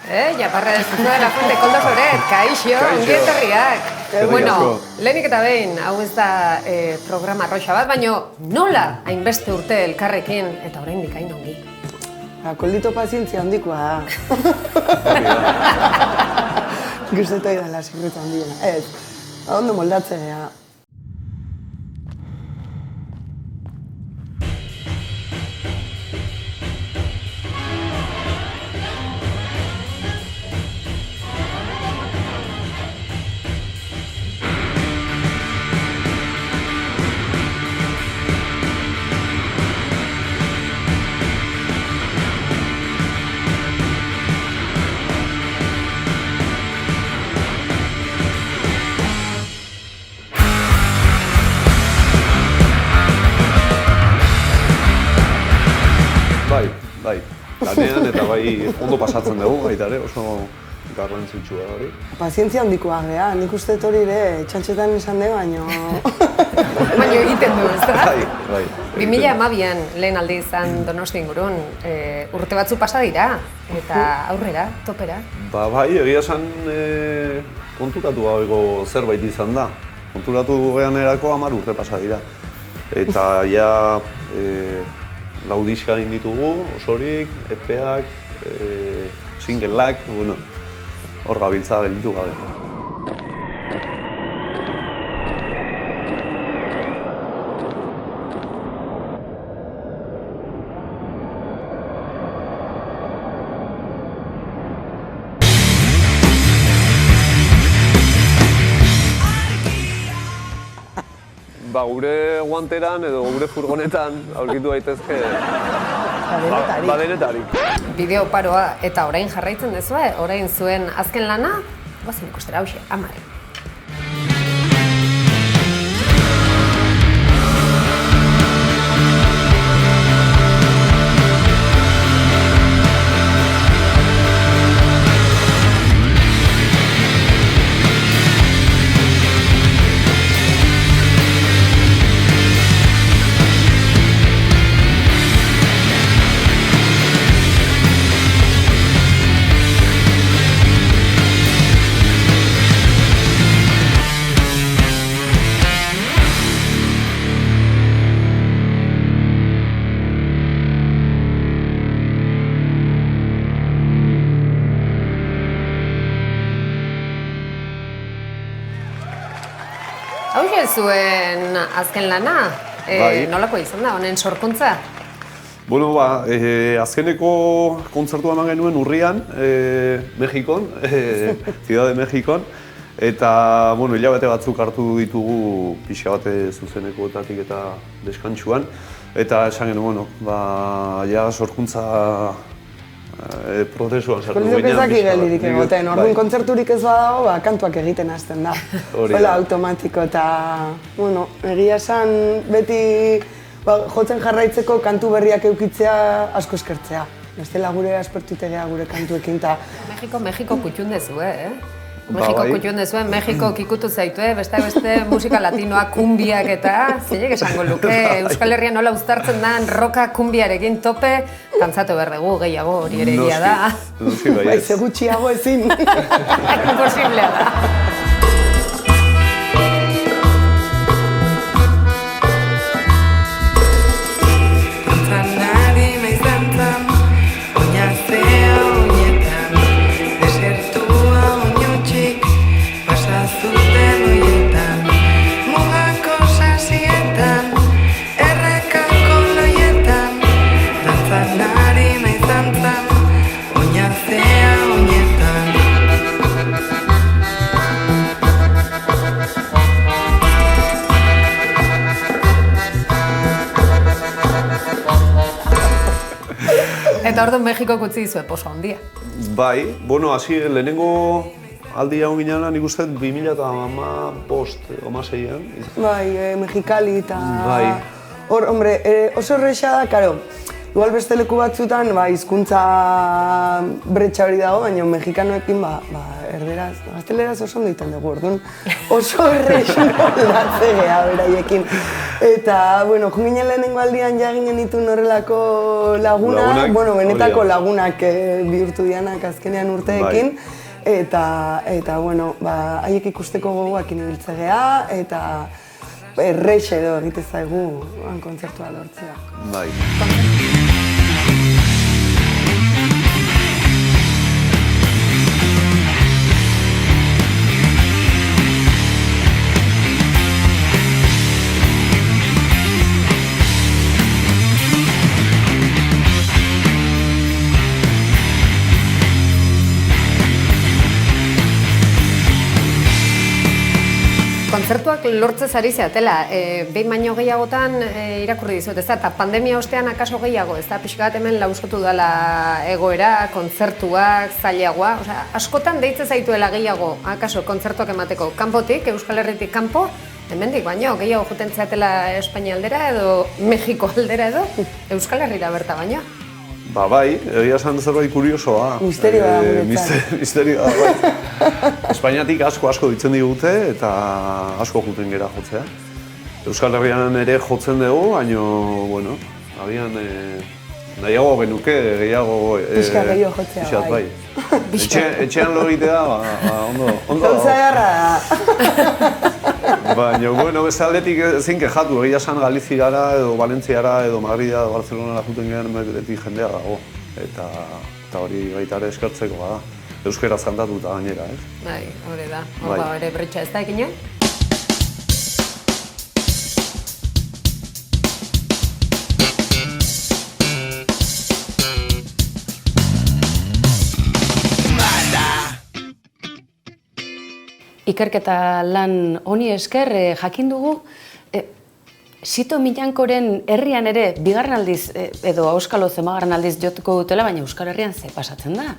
Japarra de la Fuente, Koldo Soret, kaixo, ongi etorriak. Bueno, lehenik eta behin, hau ez da programa arroxa bat, baina nola hainbeste urte elkarrekin, eta oraindik hain ongi. Koldito pazientzia handikoa da. Guztetu edala, sekretu handiena. Ez, ondo moldatzea. Bai, lanean eta bai ondo pasatzen dugu, baita ere, oso garrantzitsua hori. Pazientzia handikoa gea, nik uste hori ere txantxetan esan dugu, Baina egiten du, ez da? Bai. 2012an lehen aldi izan Donosti ingurun, urte batzu pasa dira, eta aurrera, topera. Bai, egia esan konturatu gabeko zerbait izan da. Konturatu geanerako 10 urte pasa dira. Eta ja lau diska egin ditugu, osorik, EP-ak, singleak, bueno, hor gabiltza gelditu gabe. Gure guanteran edo gure furgonetan aurkitu daitezke badenetarik. Bideo paroa eta orain jarraitzen dezue, orain zuen azken lana, goazen ikustera hauxe, Amare. Hauxe zuen azken lana, nolako izan da, honen sorkuntza? Bueno, azkeneko kontzertua eman genuen urrian, Mexikon, Ciudad de Mexikon, eta, bueno, hilabete batzuk hartu ditugu pixka bate zuzenekoetatik eta deskantsuan, eta esan genuen, ja sorkuntza prozesuan sartu ginean. Kolizok ezak igelirik egoten, orduan kontzerturik ez badago, kantuak egiten hasten da. Hola automatiko eta, bueno, egia esan beti jotzen jarraitzeko kantu berriak eukitzea asko eskertzea. Bestela gure aspertutegea gure kantuekin eta... Mexiko kutxun dezu, Mexiko kutxun dezuen, Mexiko kikutu zaitue, beste musika latinoa, kumbiak eta, zeiek esango luke, Euskal Herrian nola uztartzen da, roka kumbiarekin tope, kantzatu behar dugu, gehiago hori ere egia da. Noski, bai ez. Ze gutxiago ezin. Imposiblea da. Eta orduan Mexikok utzi dizue poso handia. Bai, bueno, hasi lehenengo aldi hau ginean nik uste 2015-16an. Bai, Mexikali eta... Bai. Hor, hombre, oso erresa da, karo, igual beste leku batzutan, hizkuntza bretxa hori dago, baina mexikanoekin, erderaz, gazteleraz oso ondo egiten dugu, orduan oso errexu moldatze geha beraiekin. Eta, bueno, junginen lehenengo aldian jagin genitu horrelako lagunak, bueno, benetako lagunak bihurtu dianak azkenean urteekin. Eta, bueno, haiek ikusteko gogoakin ibiltze geha, eta errexe edo egite zaigu kontzertua lortzea. Bai. Kontzertuak lortzez ari zeatela, behin baino gehiagotan irakurri dizut, ezta? Eta pandemia ostean akaso gehiago, ezta? Pixka bat hemen lauskotu dela egoera, kontzertuak, zailagoa, osea, askotan deitze zaituela gehiago, akaso kontzertuak emateko kanpotik, Euskal Herritik kanpo, hemendik baino, gehiago joten zeatela Espainia aldera edo Mexiko aldera edo Euskal Herrira berta baino. Bai, egia esan zerbait kuriosoa. Misterioa da guretzat. Misterioa, bai. Espainiatik asko ditzen digute eta asko juten gera jotzea. Euskal Herrian ere jotzen dugu, baina, bueno, agian nahiago genuke, gehiago... Pixka gehiago jotzea, bai. Etxean lo egitea, ondo... Gauza egarra da. Baina, bueno, beste aldetik ezin kexatu, egia esan Galiziara edo Valentziara edo Madrida edo Barcelonara juten gehen beti jendea dago. Eta hori baita ere eskertzeko bada. Euskaraz kantatuta gainera, ez? Bai, hori da. Hor ere bretxa ez da ekina? Ikerketa lan honi esker jakin dugu Sito Millankoren herrian ere bigarren aldiz edo auskalo zemagarren aldiz jotuko dutela, baina Euskal Herrian ze pasatzen da.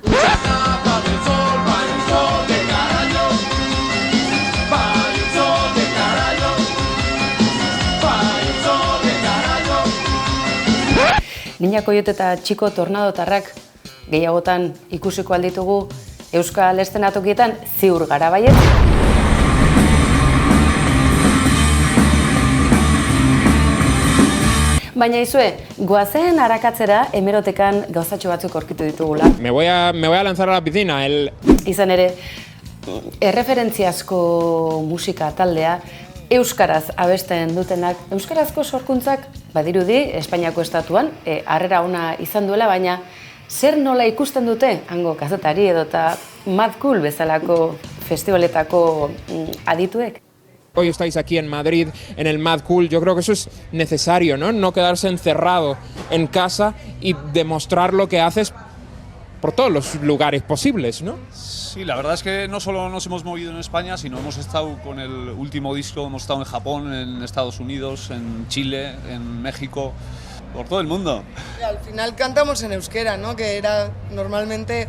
Niña Koyote eta Txiko Tornadotarrak gehiagotan ikusiko alditugu Euskal estenatokietan ziur gara baiet. Baina izue, goazen arakatzera hemerotekan gauzatxo batzuk aurkitu ditugula. Me voy a lanzar a la piscina. Izan ere, erreferentziazko musika taldea, euskaraz abesten dutenak, euskarazko sorkuntzak badirudi Espainiako estatuan, harrera ona izan duela, baina zer nola ikusten dute hango kazetari edota Mad Cool bezalako festivaletako adituek? Hoy estáis aquí en Madrid, en el Mad Cool. Yo creo que eso es necesario, ¿no? No quedarse encerrado en casa y demostrar lo que haces por todos los lugares posibles, ¿no? Sí, la verdad es que no solo nos hemos movido en España, sino hemos estado con el último disco, hemos estado en Japón, en Estados Unidos, en Chile, en México, por todo el mundo. Y al final cantamos en euskera, ¿no? Que era normalmente...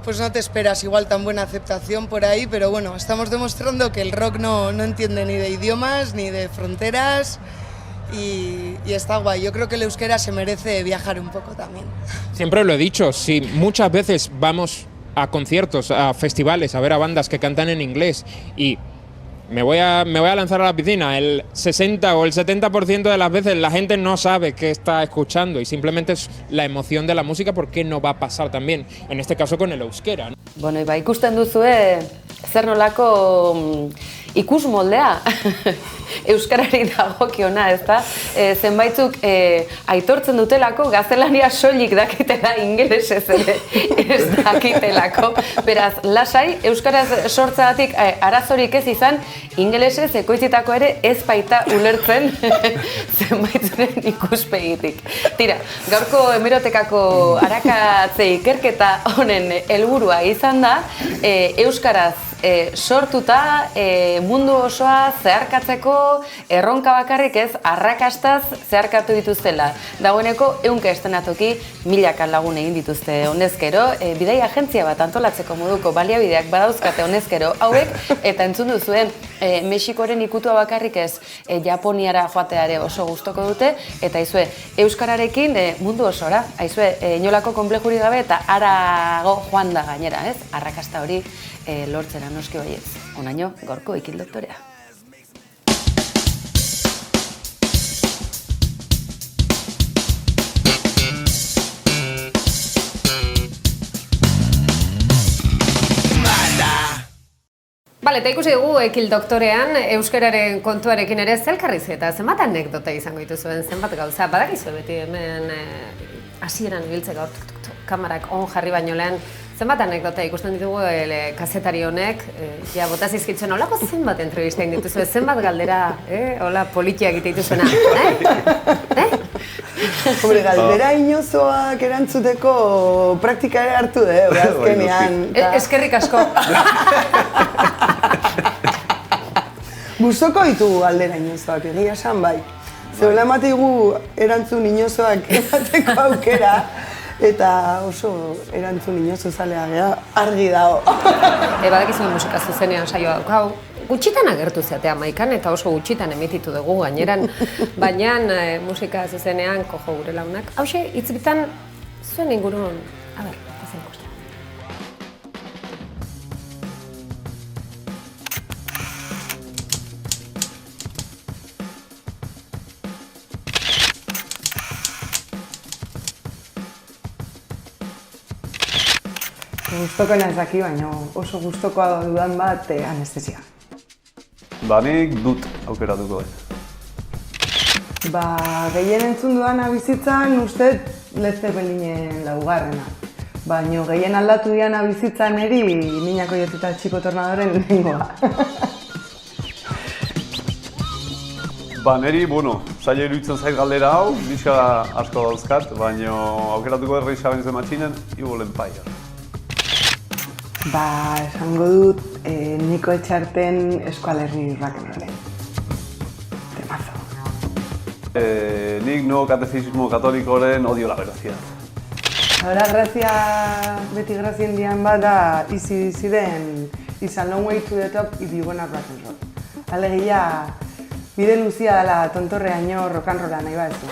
Pues no te esperas igual tan buena aceptación por ahí, pero bueno, estamos demostrando que el rock no entiende ni de idiomas, ni de fronteras y está guay. Yo creo que el euskera se merece viajar un poco también. Siempre lo he dicho, si muchas veces vamos a conciertos, a festivales, a ver a bandas que cantan en inglés y me voy a lanzar a la piscina, el 60 o el 70% de las veces la gente no sabe qué está escuchando y simplemente es la emoción de la música, ¿por qué no va a pasar también, en este caso con el euskera, ¿no? Bueno, ikusten duzue zer nolako ikusmoldea euskarari dagokiona, ezta? Zenbaitzuk aitortzen dutelako gaztelania soilik dakitela ingelesez ere ez dakitelako. Beraz, lasai, euskaraz sortzeagatik arazorik ez izan, ingelesez ekoitzitako ere ez baita ulertzen zenbaitzuren ikuspegitik. Tira, gaurko hemerotekako arakatze ikerketa honen helburua izan da, euskaraz sortuta mundu osoa zeharkatzeko erronka bakarrik ez arrakastaz zeharkatu dituztela. Dagoeneko 100 estenatoki milaka lagun egin dituzte honezkero, bidai agentzia bat antolatzeko moduko baliabideak badauzkate honezkero hauek eta entzun duzuen Mexikoren ikutua bakarrik ez, Japoniara joatea ere oso gustoko dute, eta aizue, euskararekin mundu osora, aizue, inolako konplexurik gabe eta harago joan da gainera, ez? Arrakasta hori lortzera noski baietz. Onaino, gaurko Ikil doktorea. Bale, eta ikusi dugu Ikil doktorean euskararen kontuarekin ere zelkarriz eta zenbat anekdota izango dituzuen, zenbat gauza. Badakizu beti hemen hasieran ibiltzeko kamarak on jarri baino lehen, zenbat anekdota ikusten ditugu kazetari honek, ja bota zizkitzen olako zenbat entrevista egin dituzue, zenbat galdera, hola politia egite dituzuena, Hombre, galdera inozoak erantzuteko praktika ere hartu azkenean. Eskerrik asko. Gustoko ditugu galdera inozoak, egia esan bai. Zeola ematigu erantzun inozoak emateko aukera, eta oso erantzun inozo zalea gea argi dago. Badakizu musika zuzenean saioa daukau. Gutxitan agertu zeatea Maikan eta oso gutxitan emititu dugu gaineran, baina musika zuzenean kojo gure launak. Hauxe, hitz-bitan zuen ingurun, ezen ikusten. Gustoko naiz daki, baina oso gustokoa dudan bat anestesia. Nik dut aukeratuko dut. Gehien entzun dudana bizitzan uste Led Zeppelinen laugarrena. Baina gehien aldatu diana bizitzan eri Niñako Eta Txiko Tornadoren lehengoa. Neri, zaila iruditzen zait galdera hau, diska asko dauzkat, baina aukeratuko dut Rage Against the Machinen Evil Empire. Esango dut Niko Etxarten Euskal Herri rock'n'rollen. Temazo. Nik no catecismo katolikoren Odio la velocidad. Ahora, beti grazien dian bat da Easy den It's a long way to the top if you wanna rock'n'roll. Alegia, bide luzia dela tontorreaino rock'n'rolla nahi badezu.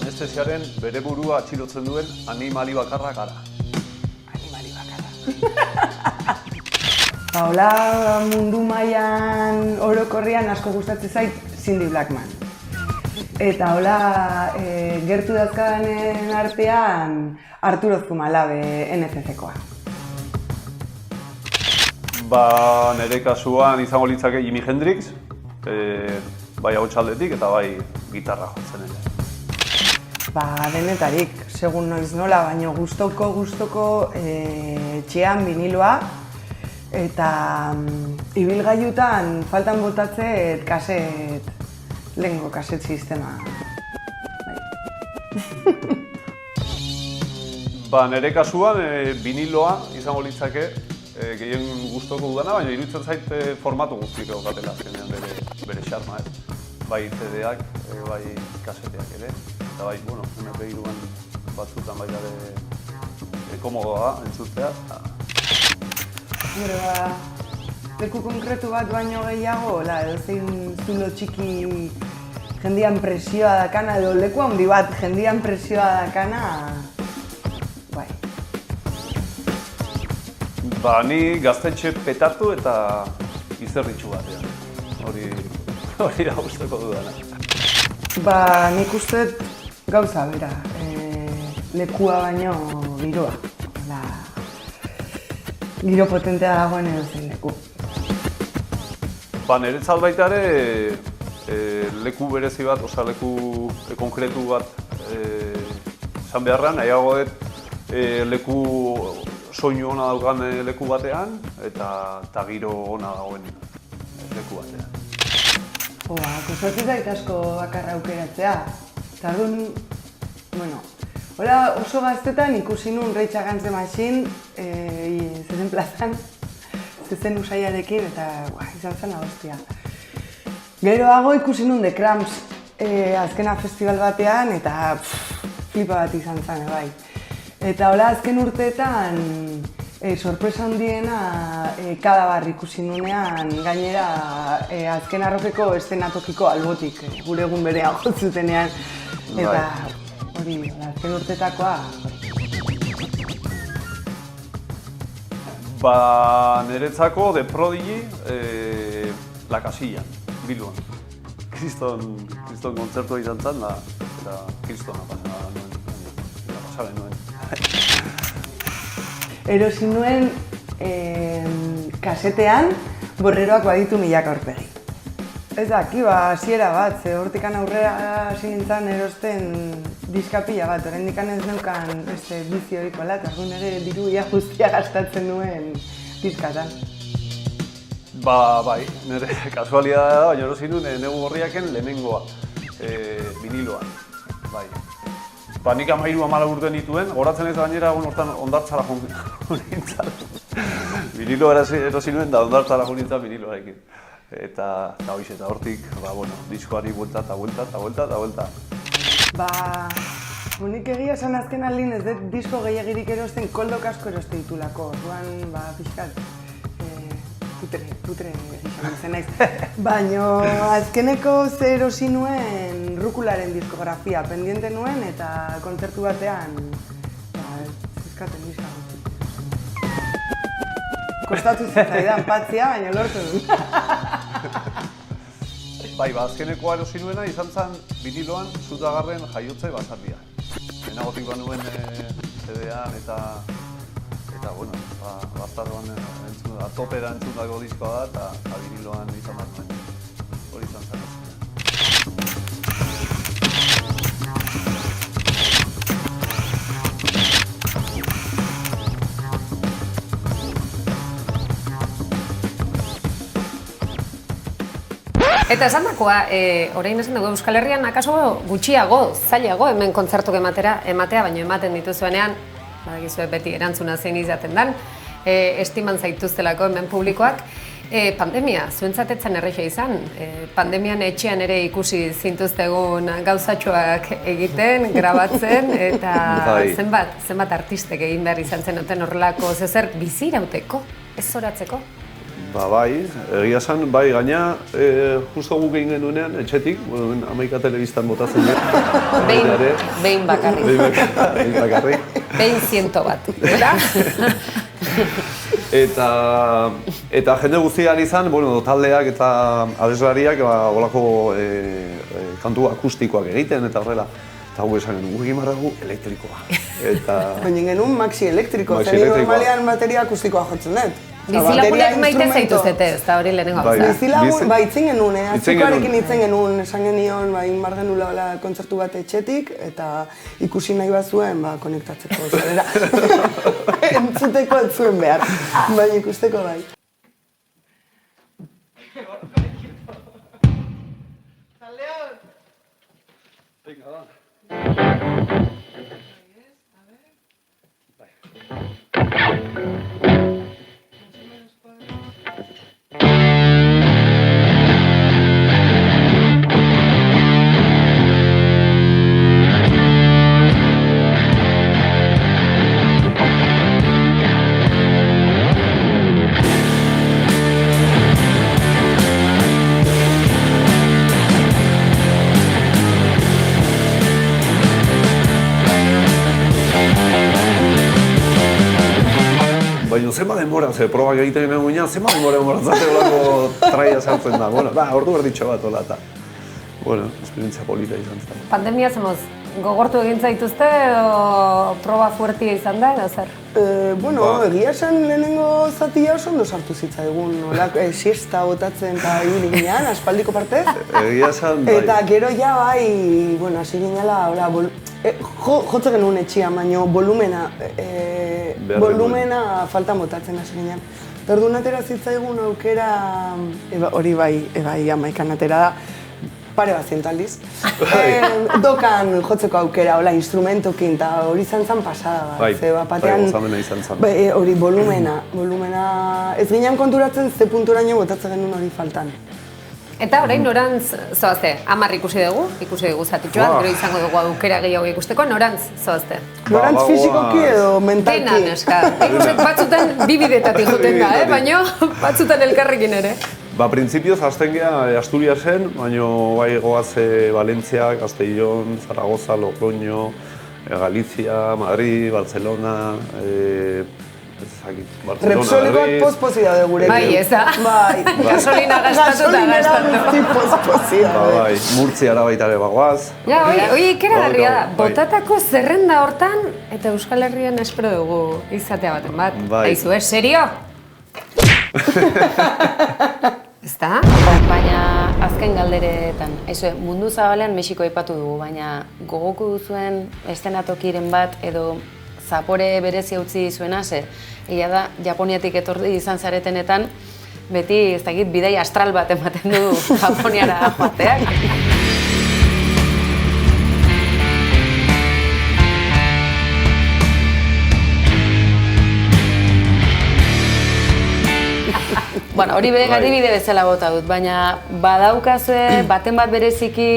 Anestesiaren bere burua atxilotzen duen animali bakarra gara. Animali bakarra. Hola, mundu mailan orokorrean asko gustatzen zait Cindy Blackman. Eta hola, gertu dazkadanen artean Arturo Zumalabe NCC-koa. Nere kasuan izango litzake Jimi Hendrix, bai ahotsaldetik eta bai gitarra jotzen ere. Denetarik, segun noiz nola, baina gustoko etxean biniloa eta ibilgailutan faltan botatzet lehengo kaset sistema. Nere kasuan biniloa izango litzake gehien gustoko dudana, baina iruditzen zait formatu guztiko gatela azkenean bere xarma, bai CD-ak, bai kaseteak ere. Eta bai, MP3-an batzutan bai gare komodoa entzutea. Leku konkretu bat baino gehiago, edozein zulo txiki jendian presioa dakana, edo leku handi bat jendian presioa dakana, bai. Ni gaztetxe petatu eta izerritxu batean. Hori da gustoko dudana. Nik uste gauza bera, lekua baino giroa. Giro potentea dagoen edozein leku. Niretzat baita ere leku berezi bat, leku konkretu bat esan beharra, nahiago dut leku soinu ona daukan leku batean eta giro ona dagoen leku batean. Kostatzen zait asko bakarra aukeratzea. Eta hola oso gaztetan ikusi nun Rage Against the Machine zezen plazan, zezen usaiarekin eta izan zen hostia. Geroago ikusi nun The Cramps azkena festival batean eta flipa bat izan zen bai. Eta hola azken urteetan sorpresa handiena kadabar ikusi nunean, gainera azken arropeko eszenatokiko albotik, gure egun berean jotzutenean, eta hori, azken urtetakoa. Niretzako de Prodigy, La Casilla, Bilbon. Kriston kontzertua izan zen, eta kristona pasaren nuen. Erosi nuen kasetean Borreroak baditu milaka aurpegi. Ez daki, hasiera bat, ze hortikan aurrera hasi nintzen erosten diskapila bat, oraindik ez neukan bizi horikola, eta orduan ere diruia guztia gastatzen nuen diskatan. Bai, nire kasualidadea da, baina erosi nuen Negu Gorriaken lehenengoa, viniloan, bai. Nik 13-14 urte nituen, goratzen ez gainera hortan hondartzara jo nintzen. Vinilo erosi nuen da hondartzara jo nintzen viniloarekin. Eta hortik, diskoari buelta eta buelta. Nik egia esan azken aldin ez dut disko gehiagirik erosten koldok asko eroste ditulako. Orduan, pixkat, putre izan zen naiz. Baina azkeneko erosi nuen Rukularen diskografia pendiente nuen eta kontzertu batean zizkaten diska. Kostatu zitzaidan patzia, baina lortu dut. Azkenekoa erosi nuena izan zen viniloan Zutagarren jaiotze basardia. Lehenagotik nuen CD-an eta bastardoan topera entzundako diskoa da eta viniloan izan bat nuen. Hori izan zen. Eta esan dakoa, orain esan dugu Euskal Herrian akaso gutxiago, zailago hemen kontzertuk ematea, baina ematen dituzuenean, badakizue beti erantzuna zein izaten dan, estiman zaituztelako hemen publikoak. Pandemia, zuentzatetzen errexea izan, pandemian etxean ere ikusi zintuztegun gauzatxoak egiten, grabatzen, eta zenbat artistek egin behar izan zenuten horrelako zezer bizirauteko, ez zoratzeko? Egia esan, gaina, justo guk egin genuenean, etxetik, Amaika telebistan botatzen dut. Behin bakarrik. Behin 100 bat, eta? Eta jende guztian izan, taldeak eta abeslariak olako kantu akustikoak egiten eta horrela. Eta gu esan genuen, egin marragu elektrikoa. Baina genuen maxi elektriko, zen normalean bateria akustikoa jotzen dut. Bizilagunek maite zaituzete, ez da hori lehenengo gauza. Bizilagun, itzen genuen, azikoarekin itzen genuen, esan genion, inbar genula kontzertu bat etxetik, eta ikusi nahi bat zuen, konektatzeko zarera. Entzuteko ez zuen behar, baina ikusteko bai. Zenba denbora, probak egiten genuen guinean, zenba denbora olako traia sartzen da. Ordu berditxo bat hola eta, esperientzia polita izan zen. Pandemia zemoz, gogortu egin zaituzte edo proba fuertia izan da edo zer? Egia esan lehenengo zatia oso ondo sartu zitzaigun, siesta botatzen eta ibili ginean, aspaldiko partez. Egia esan, bai. Eta gero ja bai, hasi ginela, jotze genuen etxean, baina volumena faltan botatzen hasi ginean. Eta orduan atera zitzaigun aukera, hori bai Amaikan atera da, pare bat zientaldiz. Dokan jotzeko aukera, instrumentokin, eta hori izan zen pasada bat. Gozamena izan zen. Hori volumena, ez ginen konturatzen ze punturaino botatzen genuen hori faltan. Eta orain norantz zoazte, 10 ikusi dugu zatitxoa, gero izango dugu aukera gehiago ikusteko, norantz zoazte? Norantz fizikoki edo mentalki? Dena, neska. Ikusek batzutan bibidetatik juten da, baina batzutan elkarrekin ere. Printzipioz hasten geha Asturiasen, baina bai goaz Valentzia, Castellón, Zaragoza, Logroño, Galizia, Madrid, Barcelona, Repsolikoak pospozi daude gurekin. Bai, eza. Bai. Gasolina gastatu eta gastatu. Gasolinera pospozi daude. Bai, Murtziara baita ere bagoaz. Ja, ikeragarria da, botatako zerrenda hortan, eta Euskal Herrian espero dugu izatea baten bat. Aizu, serio? Ezta? Baina azken galderetan, aizue, mundu zabalean Mexiko aipatu dugu, baina gogoko duzuen estenatokiren bat edo zapore berezi utzi zuena, ze egia da, Japoniatik etorri izan zaretenetan, beti, ez dakit, bidai astral bat ematen du Japoniara joateak. Bueno, hori adibide bezala bota dut, baina badaukazue baten bat bereziki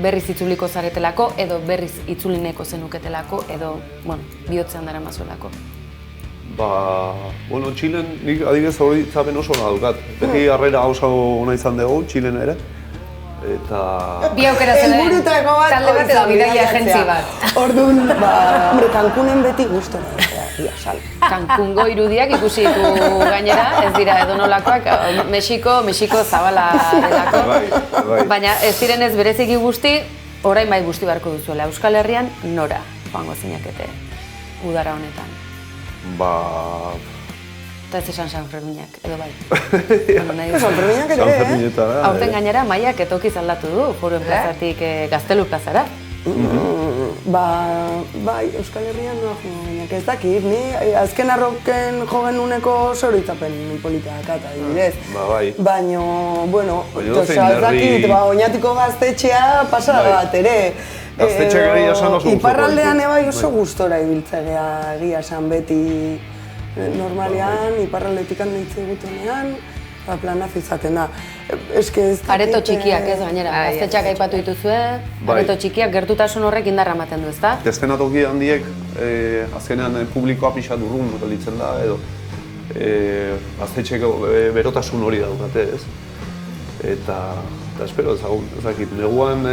berriz itzuliko zaretelako, edo berriz itzulineko zenuketelako, edo bihotzean dara mazulako. Txilen nik adibidez hori zapen oso ona dukat. Beti harrera oso ona izan dugu, Txilen ere. Eta... Bi aukera zela, talde bat edo bidaia agentzi bat. Orduan, Cancunen beti gustora. Cancungo irudiak ikusi ditu gainera, ez dira edonolakoak, Mexiko zabala delako. Baina ez direnez bereziki guzti, orain bai guzti beharko duzuela. Euskal Herrian nora joango zinakete udara honetan? Eta ez esan San Ferminak, edo bai. San Ferminak ere, Aurten gainera maiak etokiz aldatu du, Juruen plazatik Gaztelu plazara. Bai, Euskal Herrian noa joan gainak, ez dakit, ni azken arroken jogen uneko zoritzapen politeak eta adibidez. Baina, ez dakit, Oñatiko gaztetxea pasada bat ere. Gaztetxeak egia esan oso guztoko. Iparraldean ebai oso gustora ibiltzea egia esan beti normalean, iparraldetik handitze egutenean, planaz izaten da. Areto txikiak ez gainera, gaztetxeak aipatu dituzue, areto txikiak gertutasun horrek indarra ematen du, ezta? Estenatoki handiek azkenean publikoa pixat urrun gelditzen da, edo gaztetxeko berotasun hori daukate, ez? Eta espero ezagun, ezakit, neguan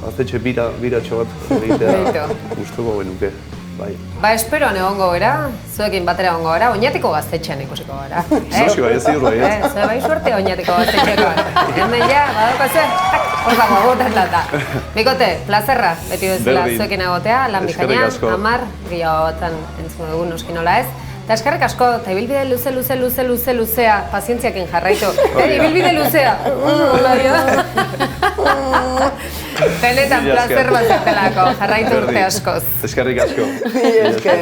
gaztetxe biratxo bat egitea gustuko genuke. Esperoan egongo gara, zuekin batera egongo gara, Oñatiko gaztetxean ikusiko gara. Zosi bai, ez ziur bai, ez? Zue bai suerte Oñatiko gaztetxekoan. Hemen ja, badaukazue, hor dago, botan data. Bikote, plazerra, beti bezala zuekin egotea, lan bikainan, 10, gehiago batan entzun dugu noski nola ez. Eta eskerrik asko, eta ibilbide luzea, pazientziakin jarraitu. Ibilbide luzea! Benetan plazer bat zertelako, jarraitu urte askoz. Eskerrik asko. Esker.